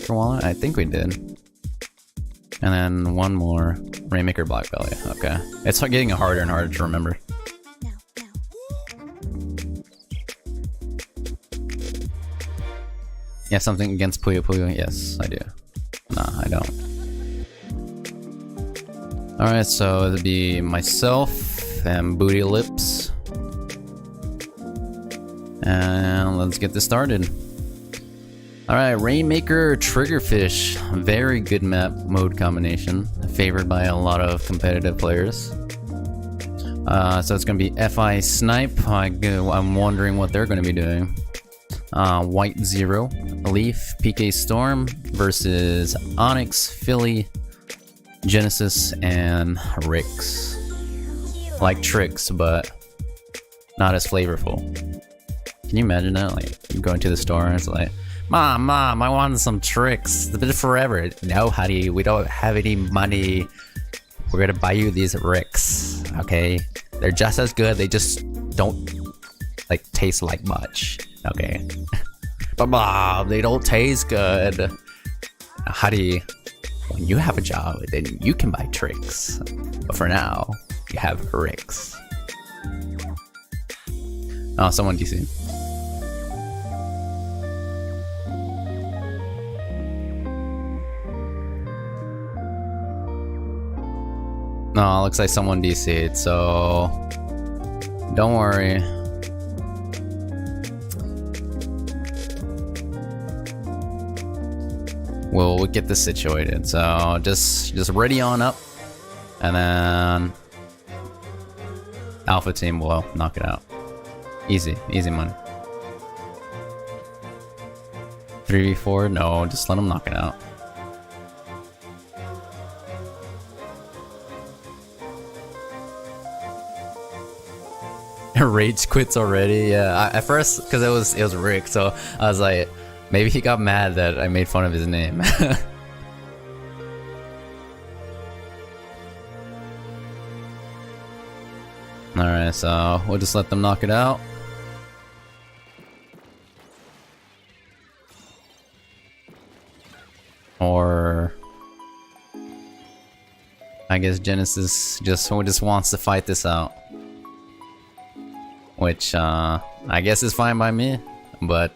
Rainmaker wallet? I think we did. And then one more. Rainmaker Black Belly. Okay. It's getting harder and harder to remember. Yeah, something against Puyo Puyo? Yes, I do. Nah, I don't. Alright, so it'll be myself and Booty Lips. And let's get this started. Alright, Rainmaker Triggerfish. Very good map mode combination. Favored by a lot of competitive players. So it's gonna be FI Snipe. I'm wondering what they're gonna be doing. White Zero, Leaf, PK Storm versus Onyx, Philly, Genesis, and Rix. Like Tricks, but not as flavorful. Can you imagine that? Like, you go into the store and it's like, Mom, I want some Tricks. It's been forever. No, honey, we don't have any money. We're gonna buy you these Ricks, okay? They're just as good, they just don't, like, taste like much, okay? But Mom, they don't taste good. Honey, when you have a job, then you can buy Tricks. But for now, you have Ricks. Oh, someone DC. No, looks like someone DC'd, so don't worry. We'll get this situated. So just ready on up, and then Alpha team will knock it out. Easy money. 3v4? No, just let them knock it out. Rage quits already. Yeah, at first, because it was Rick, so I was like, maybe he got mad that I made fun of his name. Alright, so we'll just let them knock it out. Or I guess Genesis just wants to fight this out. Which, I guess is fine by me, but,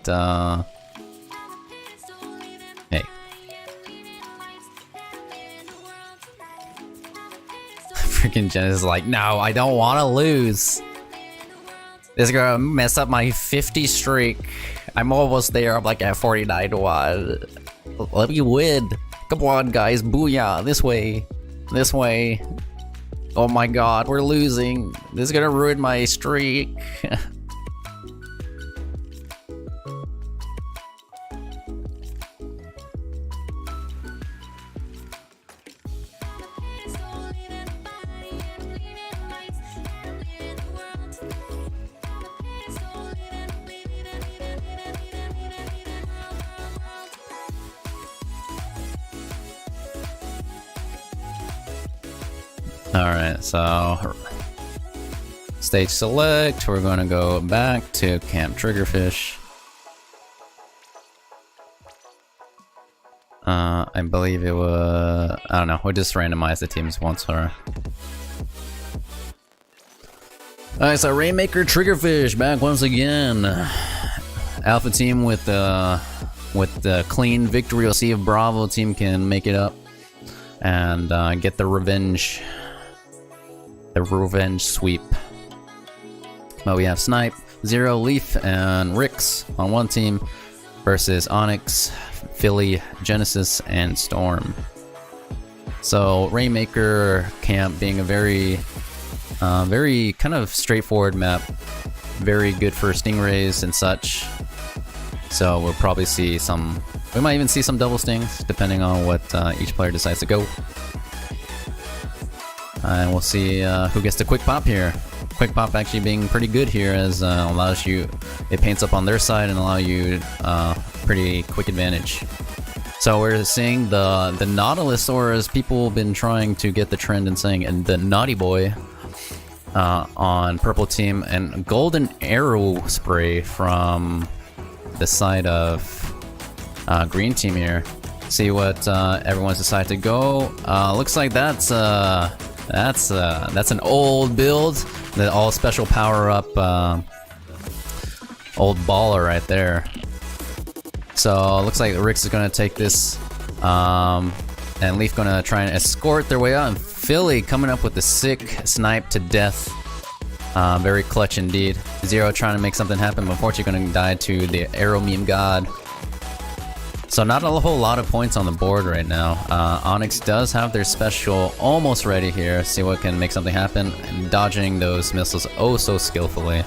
hey. Freaking Genesis is like, no, I don't want to lose. This is gonna mess up my 50 streak. I'm almost there, I'm like at 49 to 1. Let me win. Come on, guys, booyah, this way. This way. Oh my god, we're losing. This is gonna ruin my streak. Alright, so stage select, we're gonna go back to Camp Triggerfish. I believe it was, I don't know, we'll just randomize the teams once for. Alright, so Rainmaker Triggerfish back once again. Alpha team with the clean victory. We'll see if Bravo team can make it up and get the revenge. The revenge sweep. But we have Snipe, Zero, Leaf, and Rix on one team versus Onyx, Philly, Genesis, and Storm. So Rainmaker camp being a very kind of straightforward map, very good for stingrays and such. So we'll probably see some. We might even see some double stings depending on what each player decides to go. And we'll see who gets the quick pop here. Quick pop actually being pretty good here, as allows you, it paints up on their side and allow you pretty quick advantage. So we're seeing the Nautilus, or as people have been trying to get the trend and saying, and the Naughty Boy on purple team, and golden arrow spray from the side of green team here. See what everyone's decided to go. Looks like that's an old build. The all special power up old baller right there. So looks like Rix is gonna take this, and Leaf gonna try and escort their way out. And Philly coming up with the sick snipe to death. Very clutch indeed. Zero trying to make something happen, but unfortunately gonna die to the arrow meme god. So not a whole lot of points on the board right now. Onyx does have their special almost ready here. See what can make something happen. And dodging those missiles oh so skillfully.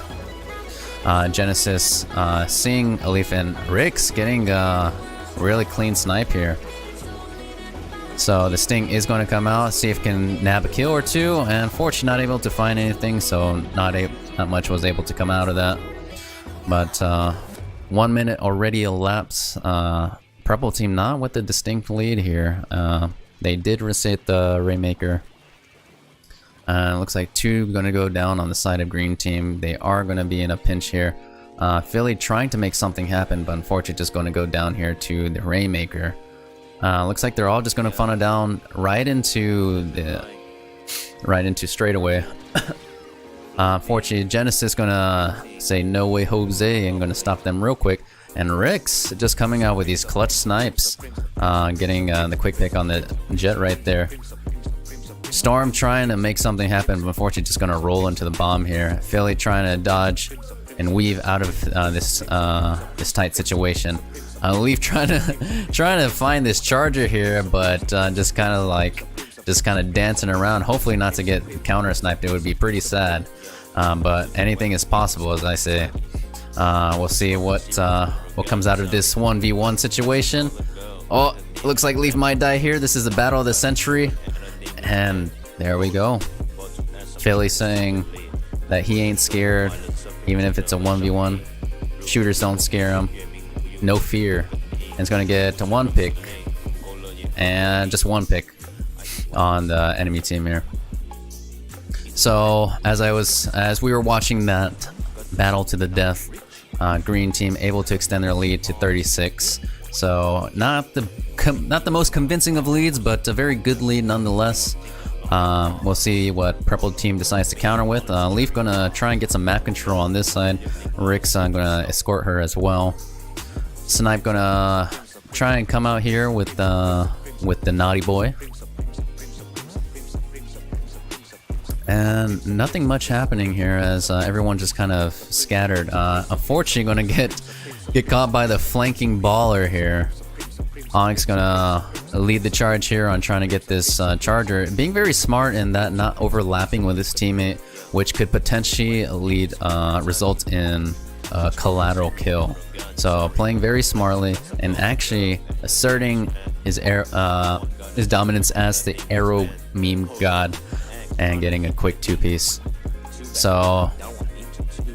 Genesis seeing Leaf and Rix getting really clean snipe here. So the Sting is going to come out, see if it can nab a kill or two, and unfortunately not able to find anything, so not much was able to come out of that. But 1 minute already elapsed. Purple team not with a distinct lead here. They did reset the Rainmaker. Looks like 2 going to go down on the side of green team. They are going to be in a pinch here. Philly trying to make something happen, but unfortunately just going to go down here to the Rainmaker. Looks like they're all just going to funnel down right into straightaway. Unfortunately, Genesis gonna say no way Jose and gonna stop them real quick. And Rix just coming out with these clutch snipes, getting the quick pick on the jet right there. Storm trying to make something happen, but unfortunately just gonna roll into the bomb here. Philly trying to dodge and weave out of this tight situation. Leaf trying to find this charger here, but just kind of dancing around. Hopefully not to get counter sniped. It would be pretty sad, but anything is possible, as I say. We'll see what comes out of this 1v1 situation. Oh, looks like Leaf might die here. This is the battle of the century, and there we go. Philly saying that he ain't scared, even if it's a 1v1. Shooters don't scare him. No fear. And it's gonna get to 1 pick, and just 1 pick on the enemy team here. So as we were watching that battle to the death, green team able to extend their lead to 36. So not the most convincing of leads, but a very good lead nonetheless. We'll see what purple team decides to counter with. Leaf gonna try and get some map control on this side. Rick's gonna escort her as well. Snipe gonna try and come out here with the naughty boy. And nothing much happening here as everyone just kind of scattered. Unfortunately gonna get caught by the flanking baller here. Onyx gonna lead the charge here on trying to get this charger. Being very smart in that not overlapping with his teammate, which could potentially result in a collateral kill. So playing very smartly and actually asserting his dominance as the arrow meme god and getting a quick 2-piece. So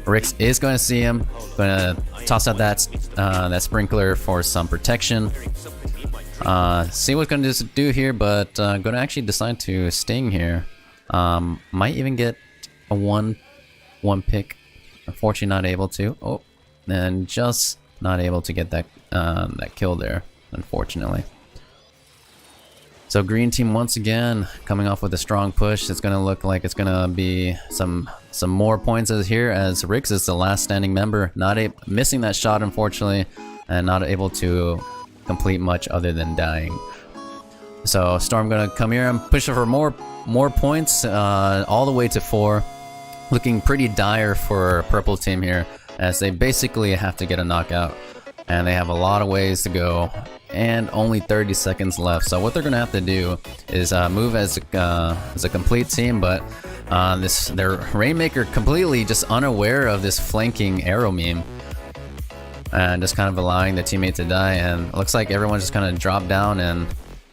Rix is going to see him, going to toss out that sprinkler for some protection. See what's going to do here, but going to actually decide to sting here. Might even get a one pick. Unfortunately not able to. Oh, and just not able to get that kill there, unfortunately. So green team once again coming off with a strong push. It's gonna look like it's gonna be some more points as here, as Rix is the last standing member, missing that shot unfortunately, and not able to complete much other than dying. So Storm gonna come here and push for more points, all the way to 4. Looking pretty dire for purple team here, as they basically have to get a knockout, and they have a lot of ways to go and only 30 seconds left. So what they're gonna have to do is move as a complete team, but their Rainmaker completely just unaware of this flanking arrow meme and just kind of allowing the teammate to die, and it looks like everyone just kind of dropped down and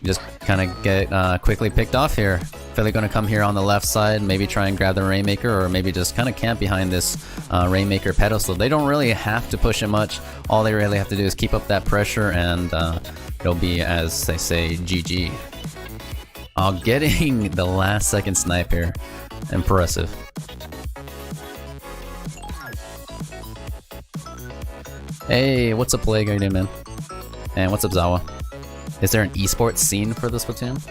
just kind of get quickly picked off here. Philly gonna come here on the left side, maybe try and grab the Rainmaker, or maybe just kind of camp behind this Rainmaker pedestal. They don't really have to push it much. All they really have to do is keep up that pressure, and it'll be, as they say, GG. Getting the last second snipe here. Impressive. Hey, what's up, Plague? How you doing, man? And what's up, Zawa? Is there an esports scene for the Splatoon?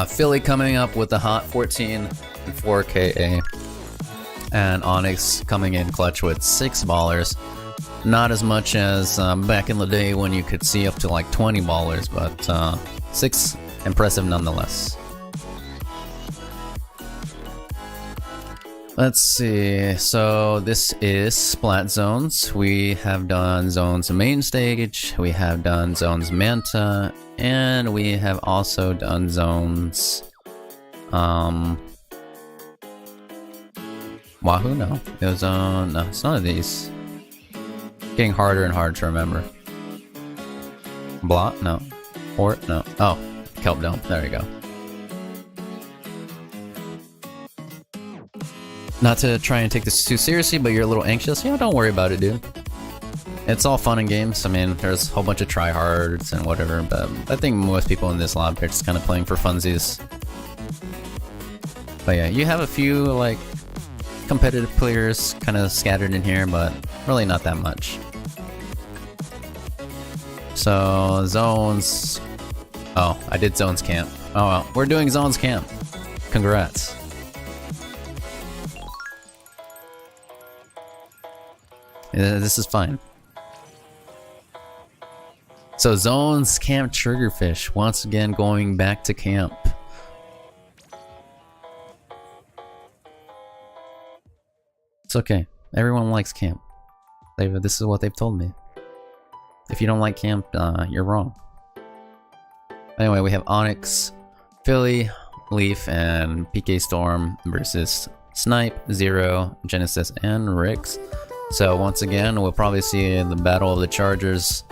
Philly coming up with the hot 14 and 4KA. And Onyx coming in clutch with 6 ballers. Not as much as back in the day when you could see up to like 20 ballers, but 6 impressive nonetheless. Let's see, so this is Splat Zones. We have done Zones main stage, we have done Zones Manta, and we have also done Zones Wahoo? No. It was no, it's none of these. Getting harder and harder to remember. Blot? No. Port? No. Oh, Kelp Dome. There we go. Not to try and take this too seriously, but you're a little anxious. Yeah, don't worry about it, dude. It's all fun and games. I mean, there's a whole bunch of tryhards and whatever, but I think most people in this lab are just kind of playing for funsies. But yeah, you have a few, like, competitive players kind of scattered in here, but really not that much. So, Zones... Oh, I did Zones Camp. Oh well, we're doing Zones Camp. Congrats. This is fine. So Zones Camp Triggerfish, once again going back to camp. It's okay. Everyone likes camp. This is what they've told me. If you don't like camp, you're wrong. Anyway, we have Onyx, Philly, Leaf, and PK Storm versus Snipe, Zero, Genesis, and Rix. So once again, we'll probably see the battle of the Chargers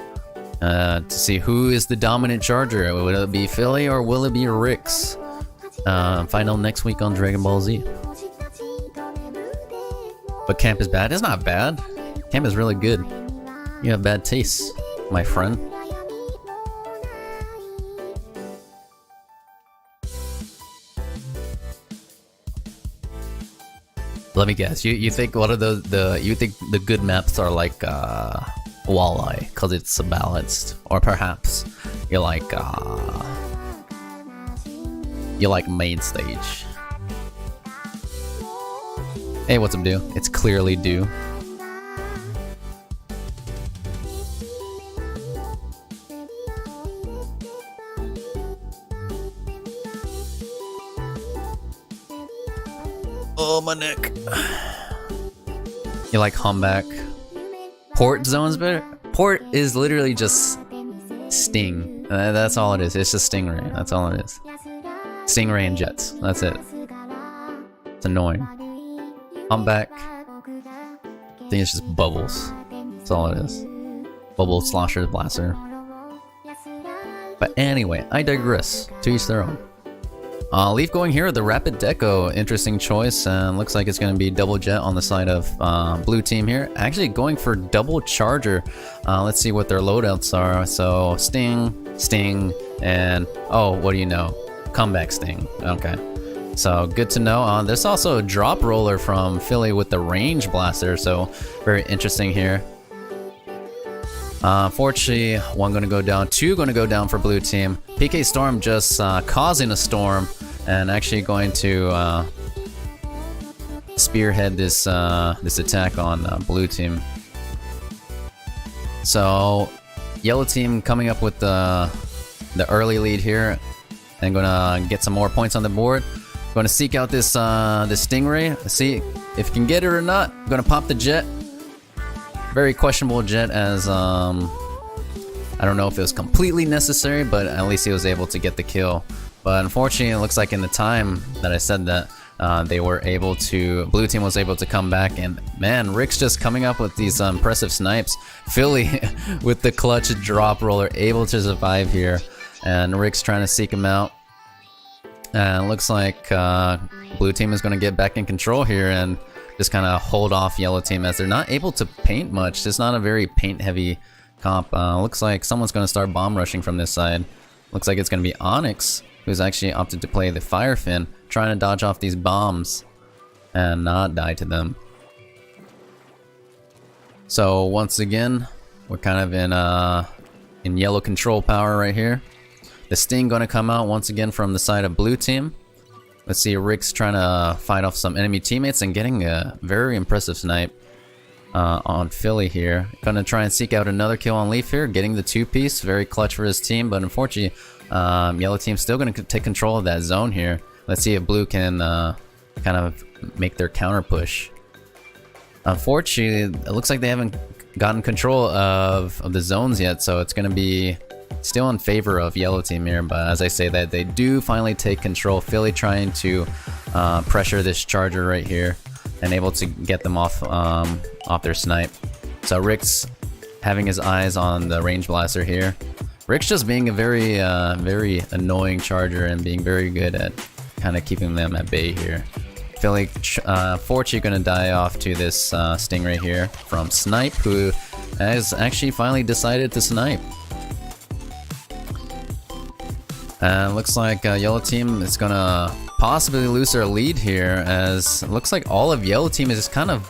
to see who is the dominant Charger. Will it be Philly or will it be Rix? Find out next week on Dragon Ball Z. But camp is bad? It's not bad. Camp is really good. You have bad taste, my friend. Let me guess. You think one of you think the good maps are like Walleye because it's balanced, or perhaps you like main stage. Hey, what's up, dude? It's clearly due. Oh, my neck. You like Humback? Port zones better? Port is literally just Sting. That's all it is. It's just Stingray. That's all it is. Stingray and Jets. That's it. It's annoying. Humback. I think it's just Bubbles. That's all it is. Bubble, Slosher, Blaster. But anyway, I digress. To each their own. Leaf going here with the Rapid Deco, interesting choice, and looks like it's going to be double jet on the side of blue team here. Actually going for double charger. Let's see what their loadouts are. So Sting, Sting, and oh, what do you know? Comeback Sting. Okay, so good to know. There's also a drop roller from Philly with the range blaster, so very interesting here. Fortunately, one gonna go down, two gonna go down for blue team. PK Storm just causing a storm and actually going to spearhead this this attack on blue team. So yellow team coming up with the early lead here and gonna get some more points on the board. Gonna seek out this this Stingray, see if you can get it or not. Gonna pop the jet. Very questionable jet, as I don't know if it was completely necessary, but at least he was able to get the kill. But unfortunately, it looks like in the time that I said that, they were able to, blue team was able to come back, and man, Rick's just coming up with these impressive snipes. Philly with the clutch drop roller able to survive here, and Rick's trying to seek him out. And it looks like blue team is going to get back in control here and just kind of hold off yellow team, as they're not able to paint much. It's not a very paint heavy comp. Looks like someone's going to start bomb rushing from this side. Looks like it's going to be Onyx, who's actually opted to play the Fire Fin, trying to dodge off these bombs and not die to them. So once again, We're kind of in yellow control power right here. The Sting gonna come out once again from the side of blue team. Let's see, Rick's trying to fight off some enemy teammates and getting a very impressive snipe on Philly here. Gonna try and seek out another kill on Leaf here, getting the 2-piece, very clutch for his team, but unfortunately, yellow team's still gonna take control of that zone here. Let's see if blue can kind of make their counter push. Unfortunately, it looks like they haven't gotten control of the zones yet, so it's gonna be still in favor of yellow team here. But as I say that, they do finally take control. Philly trying to pressure this charger right here and able to get them off their snipe. So Rick's having his eyes on the range blaster here. Rick's just being a very very annoying charger and being very good at kind of keeping them at bay here. Philly, fortunately gonna die off to this Sting right here from Snipe, who has actually finally decided to snipe. Looks like yellow team is gonna possibly lose their lead here, as it looks like all of yellow team is just kind of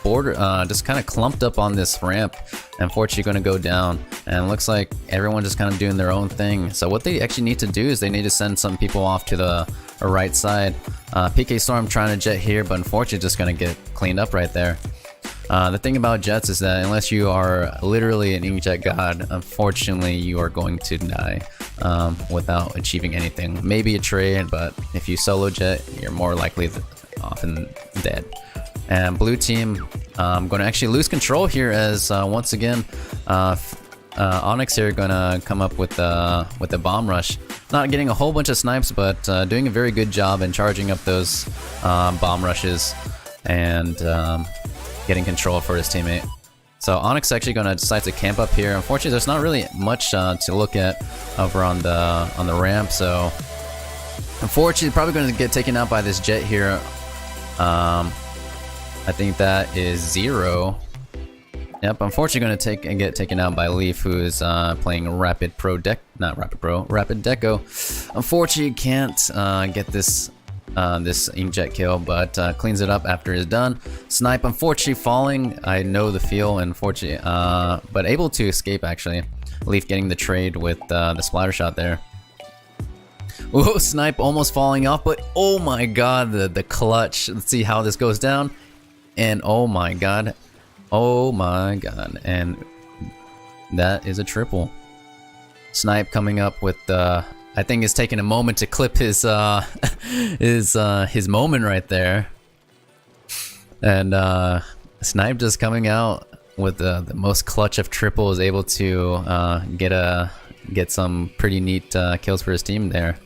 just kind of clumped up on this ramp. Unfortunately gonna go down, and it looks like everyone just kind of doing their own thing. So what they actually need to do is they need to send some people off to the right side. PK Storm trying to jet here, but unfortunately just gonna get cleaned up right there. The thing about jets is that unless you are literally an inkjet god, unfortunately you are going to die without achieving anything. Maybe a trade, but if you solo jet, you're more likely often dead. And blue team going to actually lose control here, as once again Onyx here gonna come up with the bomb rush. Not getting a whole bunch of snipes, but doing a very good job in charging up those bomb rushes and getting control for his teammate. So Onyx actually gonna decide to camp up here. Unfortunately, there's not really much to look at over on the ramp. So unfortunately, probably gonna get taken out by this jet here. I think that is 0. Yep, unfortunately gonna get taken out by Leaf, who is playing Rapid Deco. Unfortunately can't get this inkjet kill, but cleans it up after it's done. Snipe unfortunately falling. I know the feel, unfortunately, but able to escape actually. Leaf getting the trade with the splatter shot there. Whoa, Snipe almost falling off, but oh my god, the clutch. Let's see how this goes down. And oh my god, and that is a triple. Snipe coming up with I think it's taking a moment to clip his moment right there. And Snipe just coming out with the most clutch of triples, able to get some pretty neat kills for his team there.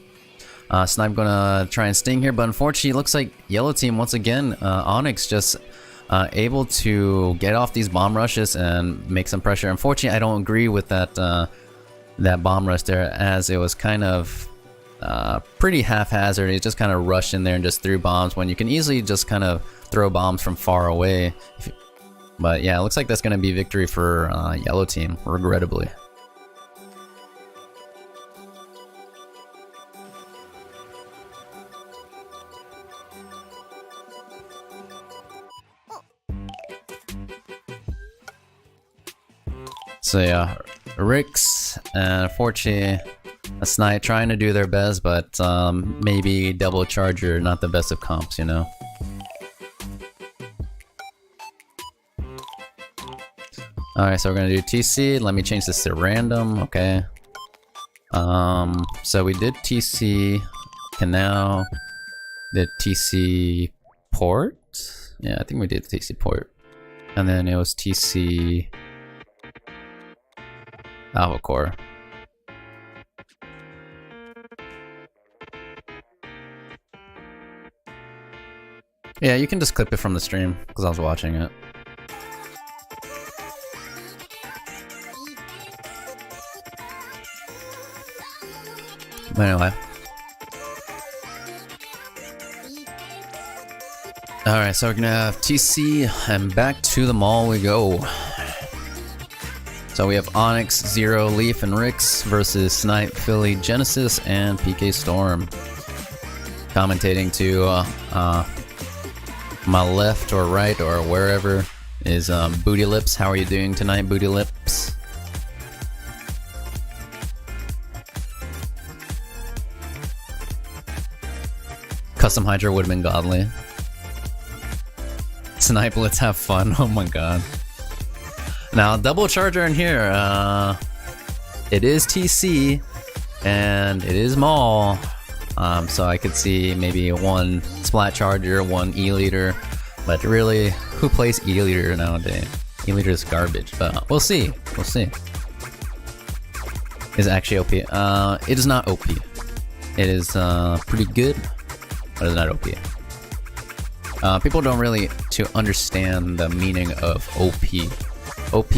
Snipe gonna try and sting here, but unfortunately it looks like yellow team once again, Onyx just able to get off these bomb rushes and make some pressure. Unfortunately I don't agree with that bomb rush there, as it was kind of pretty haphazard. He just kind of rushed in there and just threw bombs when you can easily just kind of throw bombs from far away. But yeah, it looks like that's going to be victory for yellow team, regrettably. So yeah, Ricks and unfortunately a Snipe trying to do their best, but maybe double charger, not the best of comps, you know. Alright, so we're gonna do TC. Let me change this to random, okay. So we did TC, can now did TC port? Yeah, I think we did TC port. And then it was TC Alpha Core. Yeah, you can just clip it from the stream because I was watching it. But anyway. Alright, so we're gonna have TC and back to the mall we go. So we have Onyx, Zero, Leaf, and Rix versus Snipe, Philly, Genesis, and PK Storm. Commentating to my left or right or wherever is Booty Lips. How are you doing tonight, Booty Lips? Custom Hydra would have been godly. Snipe, let's have fun. Oh my god. Now, double charger in here. It is TC and it is Maul. So I could see maybe one Splat Charger, one E-Liter. But really, who plays E-Liter nowadays? E-Liter is garbage, but we'll see. We'll see. Is it actually OP? It is not OP. It is pretty good, but it's not OP. People don't really understand the meaning of OP. OP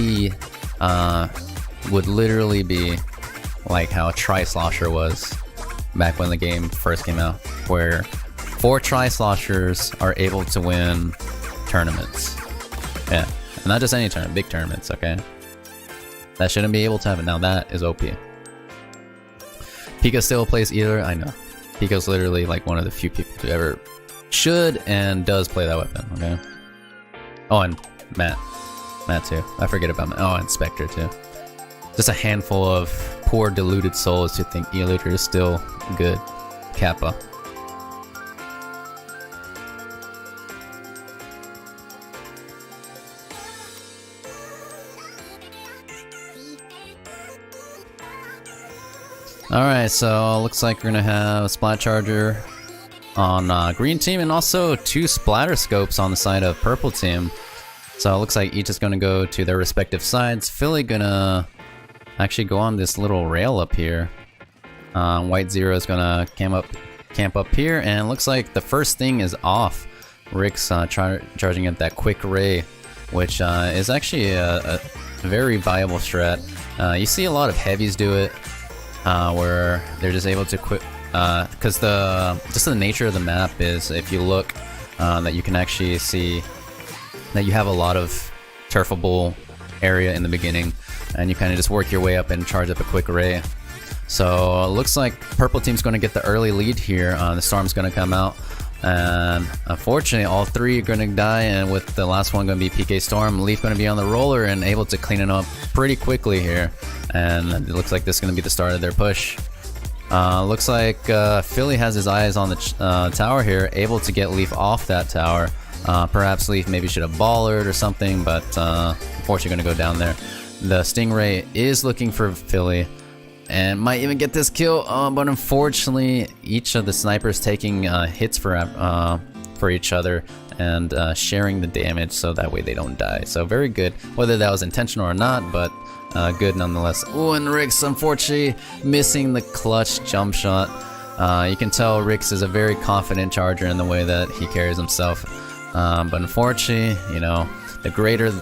would literally be like how Tri-Slosher was back when the game first came out, where 4 Tri-Sloshers are able to win tournaments. Yeah, and not just any tournament, big tournaments, okay? That shouldn't be able to happen. Now that is OP. Pika still plays either, I know. Pika's literally like one of the few people to ever should and does play that weapon, okay? Oh, and Matt. Matt too. I forget about Matt. Oh, and Spectre too. Just a handful of poor deluded souls who think E-Liter is still good. Kappa. Alright, so looks like we're gonna have a Splat Charger on green team and also 2 splatter scopes on the side of purple team. So it looks like each is gonna go to their respective sides. Philly gonna actually go on this little rail up here. White Zero is gonna camp up here, and it looks like the first thing is off. Rick's charging at that quick ray, which is actually a very viable strat. You see a lot of heavies do it, where they're just able to quit, because just the nature of the map is, if you look, that you can actually see that you have a lot of turfable area in the beginning, and you kind of just work your way up and charge up a quick array. So it looks like purple team's going to get the early lead here. The storm's going to come out, and unfortunately all 3 are going to die, and with the last one going to be PK Storm, Leaf going to be on the roller and able to clean it up pretty quickly here, and it looks like this is going to be the start of their push. Looks like Philly has his eyes on the tower here, able to get Leaf off that tower. Perhaps Leaf maybe should have ballered or something, but unfortunately going to go down there. The Stingray is looking for Philly and might even get this kill, but unfortunately each of the snipers taking hits for each other and sharing the damage, so that way they don't die. So very good, whether that was intentional or not, but good nonetheless. Oh, and Rix unfortunately missing the clutch jump shot. You can tell Rix is a very confident charger in the way that he carries himself, but unfortunately, you know, the greater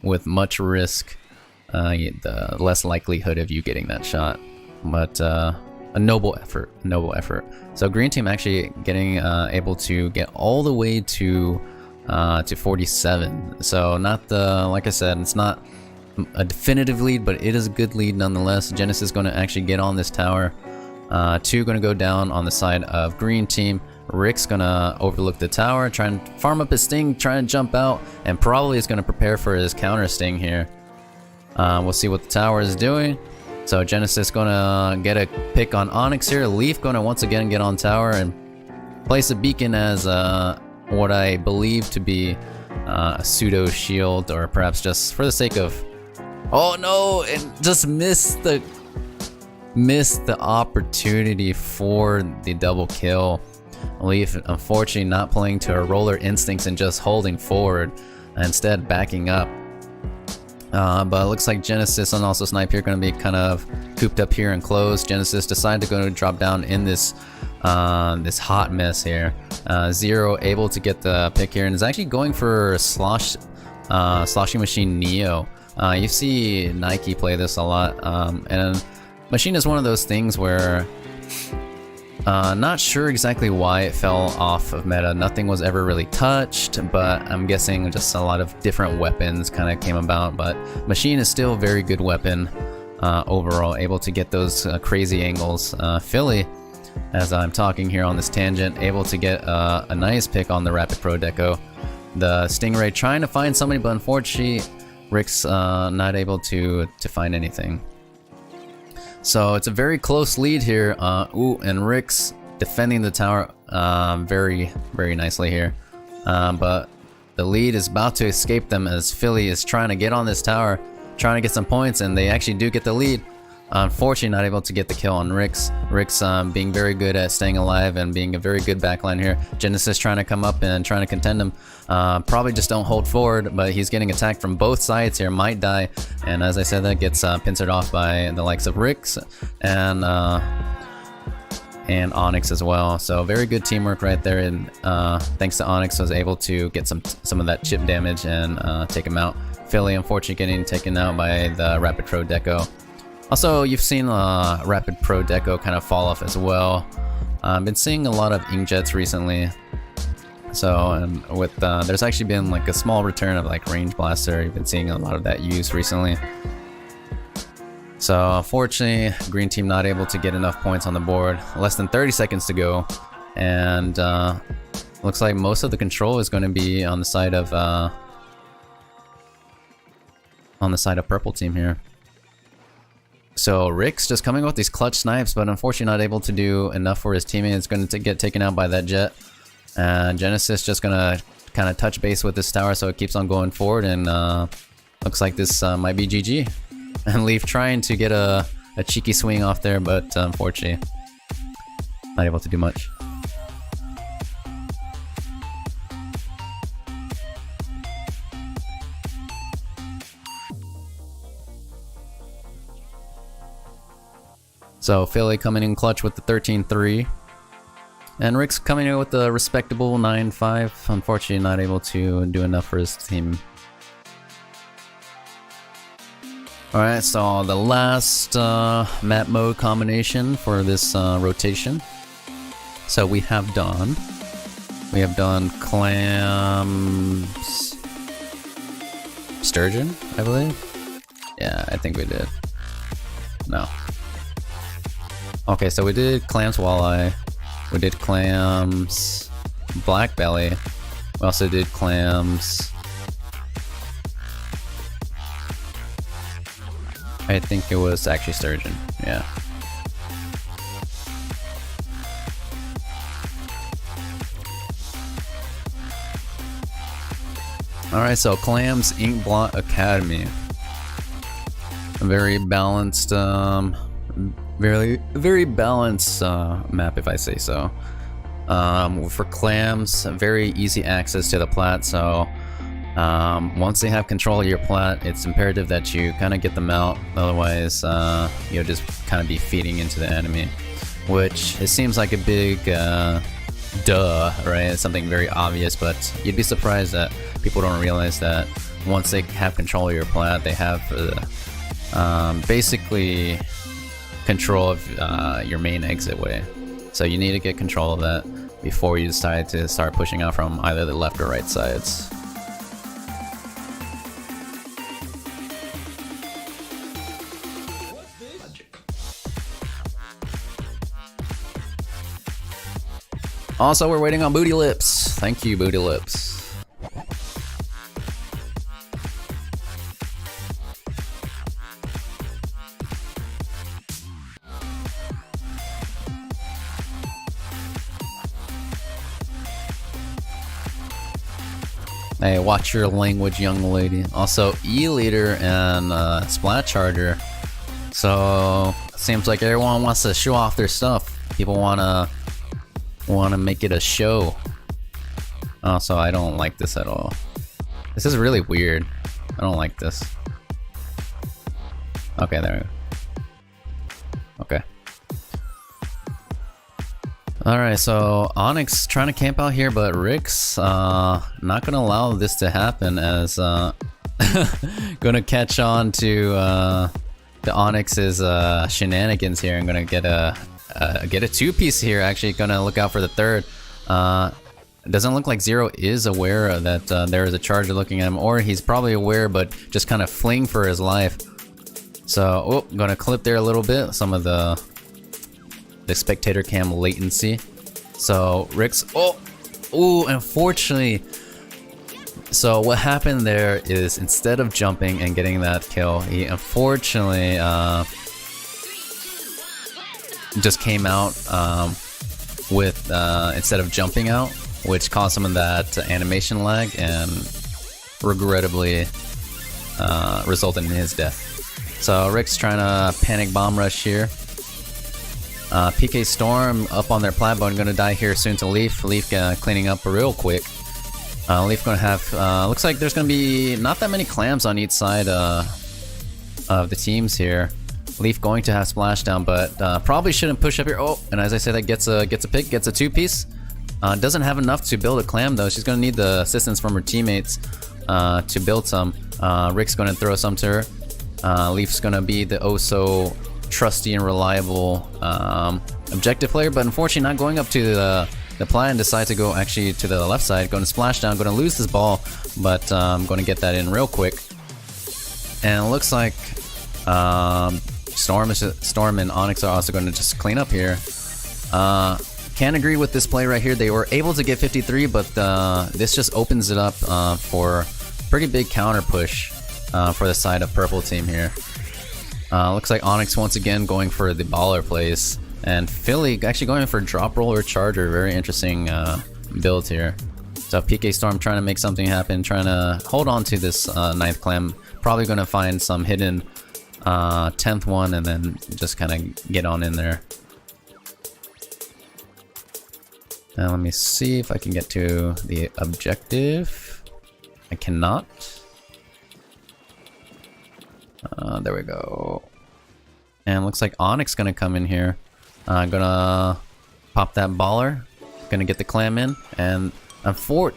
with much risk, the less likelihood of you getting that shot. But a noble effort, noble effort. So green team actually getting able to get all the way to 47. So not the, like I said, it's not a definitive lead, but it is a good lead nonetheless. Genesis is going to actually get on this tower. 2 going to go down on the side of green team. Rick's gonna overlook the tower, try and farm up his sting, try and jump out, and probably is gonna prepare for his counter sting here. We'll see what the tower is doing. So Genesis gonna get a pick on Onyx here. Leaf gonna once again get on tower and place a beacon as what I believe to be a pseudo shield, or perhaps just for the sake of... Oh no! It just missed the opportunity for the double kill. Leaf unfortunately not playing to her roller instincts and just holding forward, instead backing up. But it looks like Genesis and also Snipe here going to be kind of cooped up here and close. Genesis decided to go to drop down in this this hot mess here. Zero able to get the pick here and is actually going for sloshing machine Neo. You see Nike play this a lot, and machine is one of those things where not sure exactly why it fell off of meta. Nothing was ever really touched, but I'm guessing just a lot of different weapons kind of came about. But machine is still a very good weapon overall, able to get those crazy angles. Philly, as I'm talking here on this tangent, able to get a nice pick on the Rapid Pro Deco. The Stingray trying to find somebody, but unfortunately Rick's not able to find anything. So it's a very close lead here. Ooh, and Rick's defending the tower very, very nicely here. But the lead is about to escape them as Philly is trying to get on this tower, trying to get some points, and they actually do get the lead. Unfortunately, not able to get the kill on Rix. Rix being very good at staying alive and being a very good backline here. Genesis trying to come up and trying to contend him. Probably just don't hold forward, but he's getting attacked from both sides here. Might die, and as I said, that gets pincered off by the likes of Rix and Onyx as well. So very good teamwork right there, and thanks to Onyx, was able to get some of that chip damage and take him out. Philly, unfortunately, getting taken out by the Rapid Pro Deco. Also, you've seen Rapid Pro Deco kind of fall off as well. I've been seeing a lot of inkjets recently. So, and with there's actually been like a small return of like Range Blaster. You've been seeing a lot of that used recently. So, unfortunately, green team not able to get enough points on the board. Less than 30 seconds to go, and looks like most of the control is going to be on the side of purple team here. So Rix just coming with these clutch snipes, but unfortunately not able to do enough for his teammate. It's going to get taken out by that jet. And Genesis just going to kind of touch base with this tower, so it keeps on going forward, and looks like this might be GG. And Leaf trying to get a cheeky swing off there, but unfortunately not able to do much. So Philly coming in clutch with the 13-3. And Rick's coming in with the respectable 9-5. Unfortunately not able to do enough for his team. Alright, so the last map mode combination for this rotation. So we have done clams, sturgeon, I believe. Yeah, I think we did. No. Okay, so we did clams walleye, we did clams black belly, we also did clams, I think it was actually sturgeon, yeah. Alright, so Clams Ink Blot Academy. A very balanced, very balanced map, if I say so. For Clams, very easy access to the plat, so once they have control of your plat, it's imperative that you kind of get them out, otherwise you'll just kind of be feeding into the enemy, which it seems like a big duh, right? It's something very obvious, but you'd be surprised that people don't realize that once they have control of your plat, they have basically control of your main exit way. So you need to get control of that before you decide to start pushing out from either the left or right sides. Also, we're waiting on Booty Lips. Thank you, Booty Lips. Hey, watch your language, young lady. Also, E-Leader and Splat Charger. So, seems like everyone wants to show off their stuff. People wanna make it a show. Also, I don't like this at all. This is really weird. I don't like this. Okay, there we go. Okay. Alright, so Onyx trying to camp out here, but Rick's not gonna allow this to happen, as gonna catch on to the Onyx's shenanigans here. I'm gonna get a two-piece here, actually gonna look out for the third. It doesn't look like Zero is aware that there is a charger looking at him, or he's probably aware but just kind of fleeing for his life. So, oh, gonna clip there a little bit, some of the spectator cam latency. So Rick's, unfortunately. So what happened there is, instead of jumping and getting that kill, he unfortunately just came out with instead of jumping out, which caused some of that animation lag and regrettably resulted in his death. So Rick's trying to panic bomb rush here. PK Storm up on their platform, gonna die here soon to Leaf. Leaf cleaning up real quick. Leaf gonna have, looks like there's gonna be not that many clams on each side of the teams here. Leaf going to have splashdown, but probably shouldn't push up here. Oh, and as I said, that gets a pick, gets a 2-piece. Doesn't have enough to build a clam though. She's gonna need the assistance from her teammates to build some. Rick's gonna throw some to her. Leaf's gonna be the oh-so trusty and reliable objective player, but unfortunately not going up to the plat and decide to go actually to the left side. Going to splash down, going to lose this ball, but I'm going to get that in real quick. And it looks like Storm and Onyx are also going to just clean up here. Can't agree with this play right here. They were able to get 53, but this just opens it up for pretty big counter push for the side of purple team here. Looks like Onyx once again going for the baller plays, and Philly actually going for drop roller charger. Very interesting build here. So PK Storm trying to make something happen, trying to hold on to this 9th clam. Probably going to find some hidden 10th one and then just kind of get on in there. Now let me see if I can get to the objective. I cannot. There we go. And looks like Onyx gonna come in here. Gonna pop that baller. Gonna get the clam in. And I'm fort.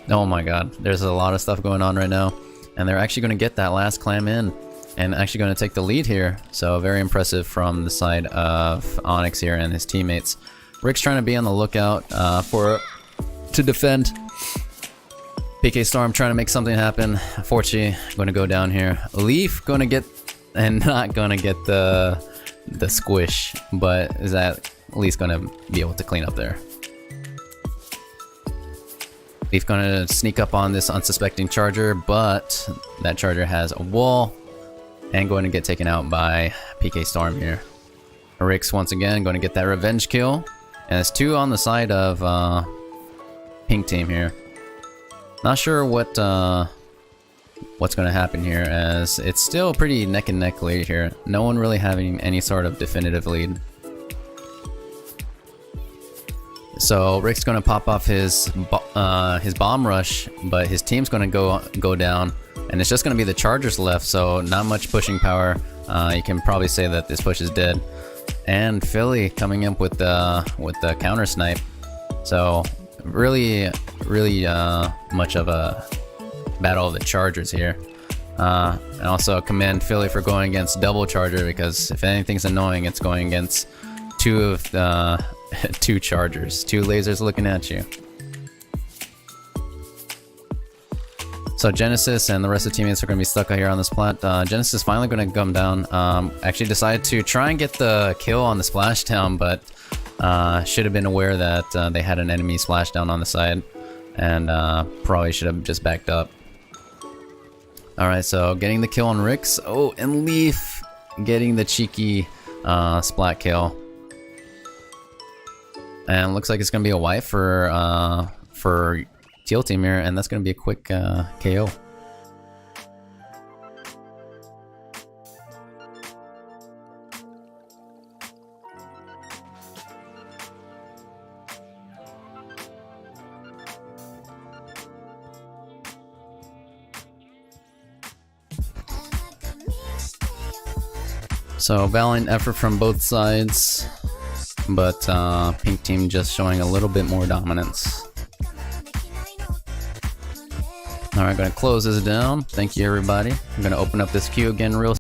Oh my god. There's a lot of stuff going on right now. And they're actually gonna get that last clam in. And actually gonna take the lead here. So very impressive from the side of Onyx here and his teammates. Rick's trying to be on the lookout to defend. PK Storm trying to make something happen. Unfortunately, going to go down here. Leaf going to get, and not going to get the squish, but is at least going to be able to clean up there. Leaf going to sneak up on this unsuspecting charger, but that charger has a wall and going to get taken out by PK Storm here. Rick's once again going to get that revenge kill, and it's 2 on the side of pink team here. Not sure what's going to happen here, as it's still pretty neck and neck lead here. No one really having any sort of definitive lead. So Rick's going to pop off his bomb rush, but his team's going to go down, and it's just going to be the chargers left. So not much pushing power. You can probably say that this push is dead. And Philly coming up with the counter snipe. So really much of a battle of the chargers here. And also commend Philly for going against double charger, because if anything's annoying, it's going against 2 of the 2 chargers, 2 lasers looking at you. So Genesis and the rest of the teammates are going to be stuck out here on this plat. Genesis is finally going to come down. Actually decided to try and get the kill on the splashdown, but should have been aware that they had an enemy splashdown on the side, and probably should have just backed up. Alright, so getting the kill on Rix. Oh, and Leaf getting the cheeky splat kill. And looks like it's going to be a wipe for Teal Team here, and that's going to be a quick KO. So valiant effort from both sides, but pink team just showing a little bit more dominance. Alright, gonna close this down. Thank you everybody. I'm gonna open up this queue again real